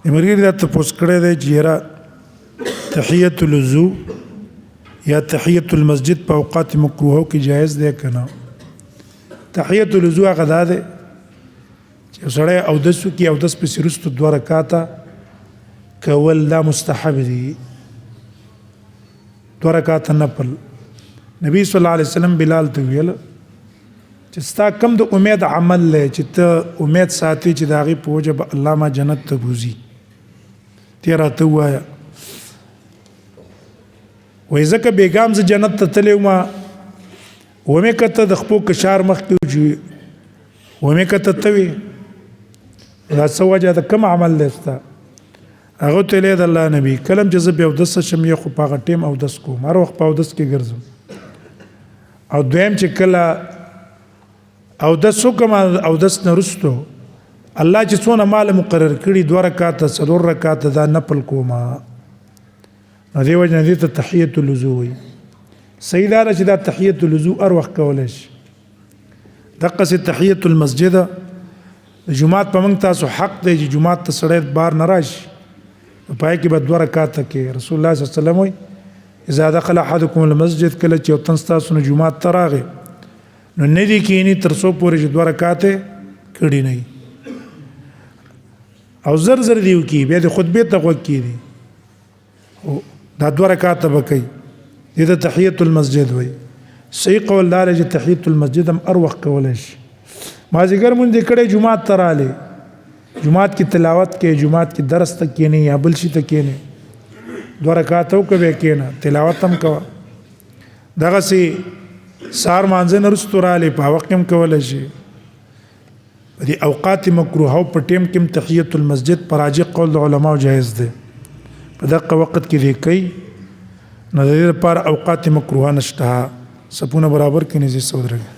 مرګري دا تاسو کړه دی چې یاره تحیت الوضو یا تحیت المسجد په اوقات مکروهو کې جایز دی کنه. تحیت الوضو هغه دا دی چې سړی اودس وکړي، اودس پسې وروسته 2 رکعاته کول دا مستحب دي، 2 رکعاته نفل. نبی صلی الله علیه وسلم بلال ته ویل چې ستا کم د امید عمل دی چې ته امید ساتي چې د هغې په وجه به الله ما جنت ته بوځي، ته راته ووایه. وایي ځکه بېګام زه جنت ته تللی وم، ومې کته د خپو کشار مخکې و چې ومې کته ته وې دا څه وجه ده، کوم عمل دی ستا؟ هغه ورته ویلی د الله نبي کله چې زه بې اودسه شم یا خو په هغه ټیم اودس کوم، هر وخت په اودس کې ګرځم. او دویم چې کله اودس وکړم اودس نه وروستو الله چې څونه مال مقرر کړي 2 رکعاته 4 رکعاته دا نفل کوم، نو دې وجه نه دې ته تحیت الوضو وایي. صحیح دا ده چې دا تحیت الوضو هر وخت کولی شي. دقسې تحیت المسجد د جومات په موږ تاسو حق دی چې جومات ته سړی بار نه راشي، په هغې کې به 2 رکعاته کې رسول الله صلی الله علیه وسلم وایي اذا دخل احدکم المسجد کله چې یو تن ستاسو نه جومات ته راغی نو نه دې کښېني تر څو پورې چې 2 رکعاتې کړي نه وي، او زر زر دې وکړي، بیا د خطبې ته غوږ کېږدي، دا 2 رکعاته به کوي. دې ته تحیت المسجد وایي. صحیح قول دا دی چې تحیت المسجد هم هر وخت کولی شي. مازدیګر مونځ دې کړی جومات ته راغلی، جومات کې تلاوت کې، جومات کې درس ته کښېنې یا بل شي ته کښېنې، 2 رکعاته وکړه بیا کښېنه، تلاوت هم کوه. دغسې سهار مانځه نه وروستو راغلی په وخت کې هم کولی شي. په دې اوقات مکروهو په ټیم کې هم تحیت المسجد په راجح قول د علماو جایز دی. په دغه وخت کې دې کوي نو د دې لپاره اوقات مکروهه نشته، صفونه برابر کړي نږدې 100 درجه.